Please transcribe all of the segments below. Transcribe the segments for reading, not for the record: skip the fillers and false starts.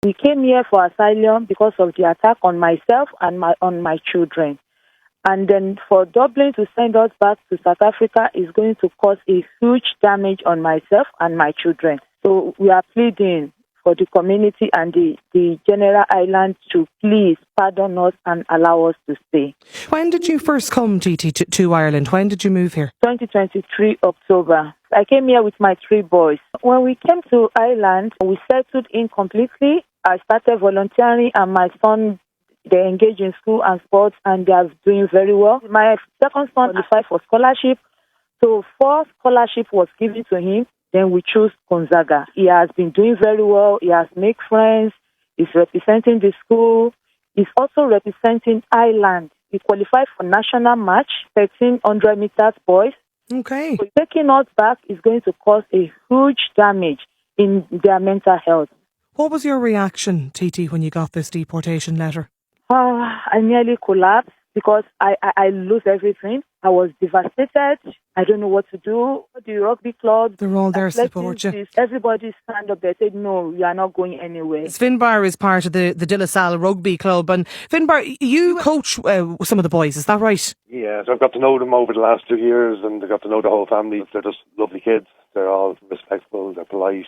We came here for asylum because of the attack on myself and on my children. And then for Dublin to send us back to South Africa is going to cause a huge damage on myself and my children. So we are pleading for the community and the general island to please pardon us and allow us to stay. When did you first come, Titi, to Ireland? When did you move here? 2023 October. I came here with my 3 boys. When we came to Ireland, we settled in completely. I started volunteering and my son, they engage in school and sports and they are doing very well. My second son qualified for scholarship. So 4 scholarship was given to him. Then we chose Gonzaga. He has been doing very well. He has made friends. He's representing the school. He's also representing Ireland. He qualified for national match, 1,300 meters boys. Okay. So taking us back is going to cause a huge damage in their mental health. What was your reaction, Titi, when you got this deportation letter? I nearly collapsed because I lose everything. I was devastated. I don't know what to do. The rugby club, they're all there to support you. Everybody stand up. They said, no, you are not going anywhere. Finbar is part of the Dèp0rt rugby club. And Finbar, you coach some of the boys, is that right? Yeah, so I've got to know them over the last 2 years and I got to know the whole family. They're just lovely kids. They're all respectful, they're polite.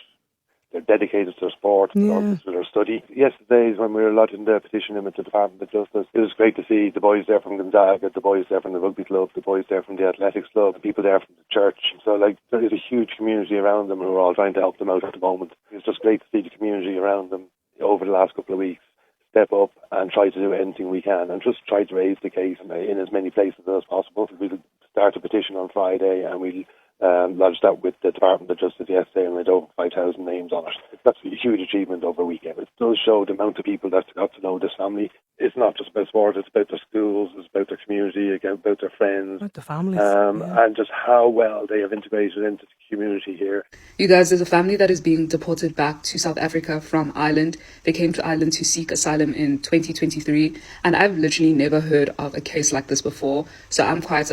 They're dedicated to their sport, to their study. Yesterday, when we were lodging the petition in with the Department of Justice, it was great to see the boys there from Gonzaga, the boys there from the rugby club, the boys there from the athletics club, the people there from the church. So, there is a huge community around them who are all trying to help them out at the moment. It's just great to see the community around them over the last couple of weeks step up and try to do anything we can and just try to raise the case in as many places as possible. We'll start a petition on Friday and we'll lodged that with the Department of Justice yesterday and we had over 5,000 names on it. That's a huge achievement over a weekend. It does show the amount of people that got to know this family. It's not just about sport, it's about their schools, it's about their community, about their friends. About the families. And just how well they have integrated into the community here. You guys, there's a family that is being deported back to South Africa from Ireland. They came to Ireland to seek asylum in 2023 and I've literally never heard of a case like this before. So I'm quite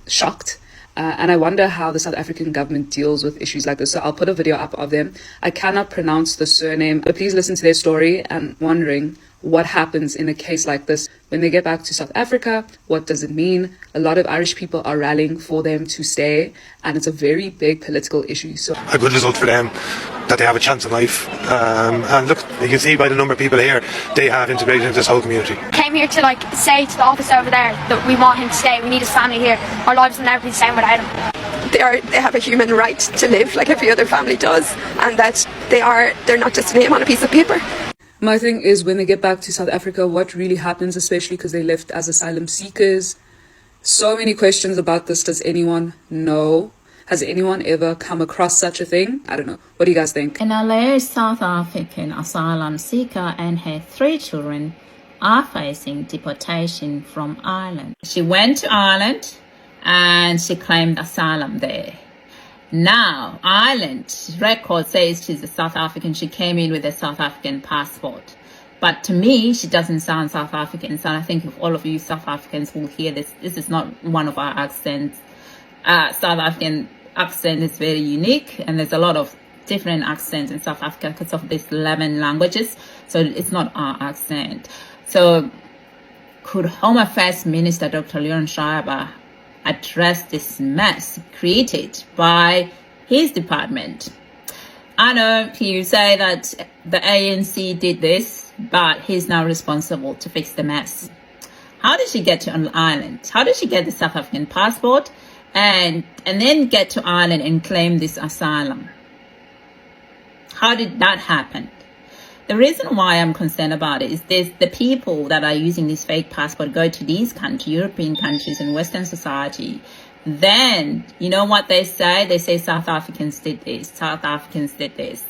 shocked. And I wonder how the South African government deals with issues like this. So I'll put a video up of them. I cannot pronounce the surname, but please listen to their story and wondering what happens in a case like this. When they get back to South Africa, what does it mean? A lot of Irish people are rallying for them to stay, and it's a very big political issue. So a good result for them, that they have a chance in life. And look, you can see by the number of people here, they have integrated into this whole community. Came here to say to the officer over there that we want him to stay, we need his family here. Our lives will never be the same without him. They have a human right to live like every other family does, and that they're not just a name on a piece of paper. My thing is, when they get back to South Africa, what really happens, especially because they left as asylum seekers? So many questions about this. Does anyone know? Has anyone ever come across such a thing? I don't know. What do you guys think? An alleged South African asylum seeker and her 3 children are facing deportation from Ireland. She went to Ireland and she claimed asylum there. Now, Ireland's record says she's a South African. She came in with a South African passport. But to me, she doesn't sound South African. So I think if all of you South Africans will hear this, this is not one of our accents. South African accent is very unique. And there's a lot of different accents in South Africa because of these 11 languages. So it's not our accent. So could Home Affairs Minister Dr. Leon Schreiber address this mess created by his department? I know you say that the ANC did this, but he's now responsible to fix the mess. How did she get to an island? How did she get the South African passport and then get to Ireland and claim this asylum? How did that happen? The reason why I'm concerned about it is the people that are using this fake passport go to these countries, European countries and Western society. Then, you know what they say? They say South Africans did this, South Africans did this.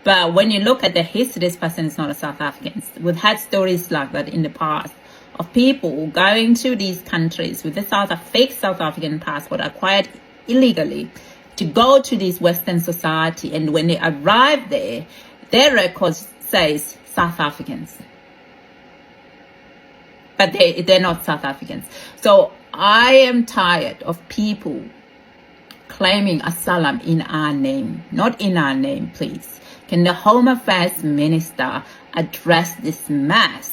But when you look at the history, this person is not a South African. We've had stories like that in the past of people going to these countries with a fake South African passport acquired illegally to go to this Western society. And when they arrive there, their records says South Africans, but they're not South Africans. So I am tired of people claiming asylum in our name, not in our name, please. Can the Home Affairs Minister address this mess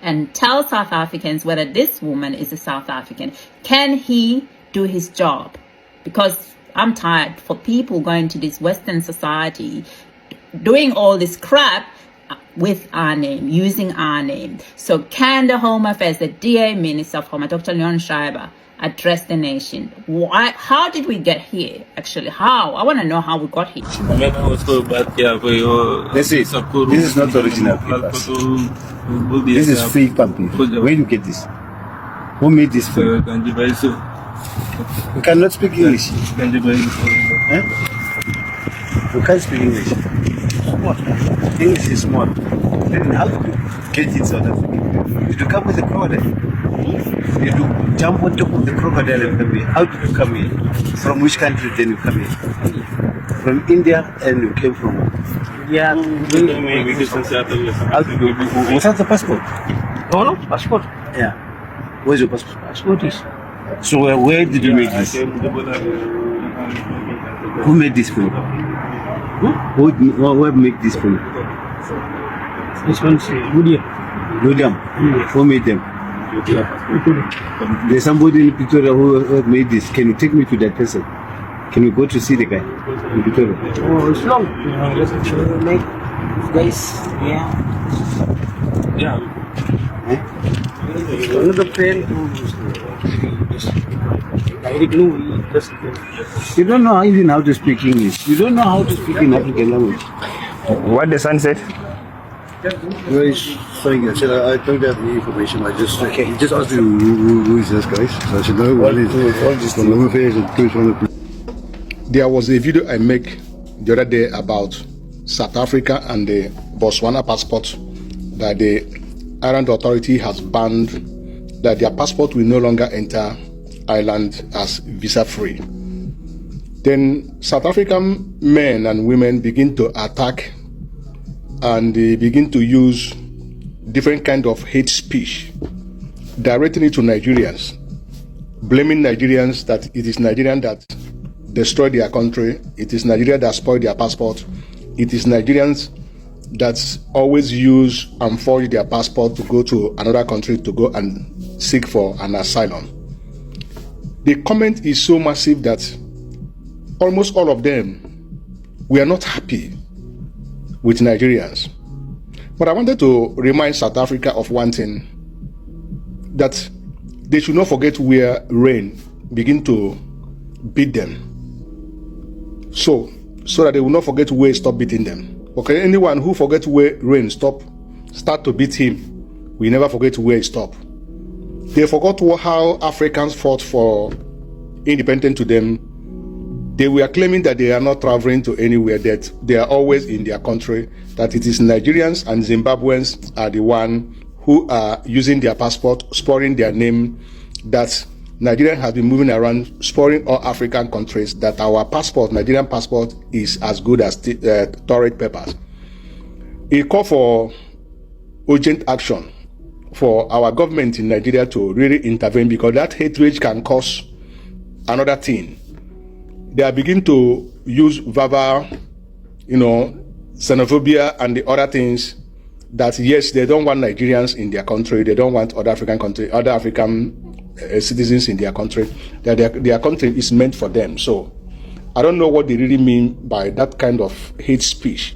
and tell South Africans whether this woman is a South African. Can he do his job? Because I'm tired for people going to this Western society, doing all this crap with our name, using our name. So can the Home Affairs, the DA Minister of Home, Dr. Leon Schreiber, address the nation? Why? How did we get here? Actually, how? I want to know how we got here. This is not original papers. This is fake papers. Where do you get this? Who made this for you? You cannot speak English. Eh? You can't speak English. Smart. English is smart. Then how do you get it so that you come with a crocodile? You do jump on top of the crocodile and come here. How did you come here? From which country then you come here? From India, and you came from India. How did you? Without the passport? No, passport. Yeah. Where's your passport? Passport is. So where did you make this? Who made this for you? Who made this for you? This one's William. William. Who made them? There's somebody in Victoria who made this. Can you take me to that person? Can we go to see the guy in Victoria? Oh, it's long. Like guys, yeah. Another friend you don't know even how to speak English. You don't know how to speak in African language. What the son said? Very funny. I said I don't have the information. I just he just asked me who is this guy. So I said no, what is There was a video I make the other day about South Africa and the Botswana passport that the Ireland authority has banned, that their passport will no longer enter Ireland as visa-free. Then South African men and women begin to attack, and they begin to use different kind of hate speech, directing it to Nigerians, blaming Nigerians that it is Nigerian that destroyed their country, it is Nigeria that spoiled their passport, it is Nigerians that always use and forge their passport to go to another country to go and seek for an asylum. The comment is so massive that almost all of them were not happy with Nigerians. But I wanted to remind South Africa of one thing, that they should not forget where rain begin to beat them. So that they will not forget where it stopped beating them. Okay, anyone who forgets where rain start to beat him, we never forget where it stopped. They forgot how Africans fought for independence to them. They were claiming that they are not traveling to anywhere, that they are always in their country, that it is Nigerians and Zimbabweans are the one who are using their passport, spoiling their name, that Nigeria has been moving around, spoiling all African countries, that our passport, Nigerian passport, is as good as toilet papers. It called for urgent action for our government in Nigeria to really intervene, because that hatred can cause another thing. They are beginning to use verbal, xenophobia and the other things, that yes, they don't want Nigerians in their country, they don't want other African citizens in their country, that their country is meant for them. So I don't know what they really mean by that kind of hate speech.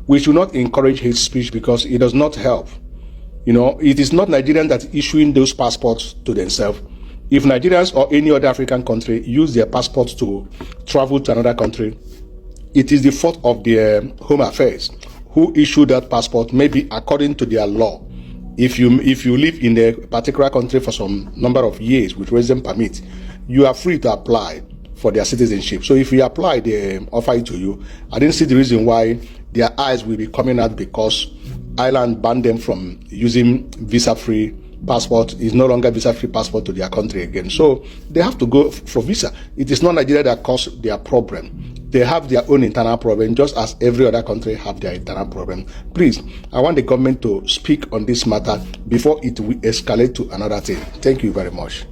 We should not encourage hate speech, because it does not help. It is not Nigerians that are issuing those passports to themselves. If Nigerians or any other African country use their passports to travel to another country, it is the fault of their Home Affairs who issue that passport, maybe according to their law. If you live in a particular country for some number of years with resident permit, you are free to apply for their citizenship. So if you apply, they offer it to you. I didn't see the reason why their eyes will be coming out because Ireland banned them from using visa-free passport. Is no longer visa-free passport to their country again. So they have to go for visa. It is not Nigeria that caused their problem. They have their own internal problem, just as every other country have their internal problem. Please, I want the government to speak on this matter before it will escalate to another thing. Thank you very much.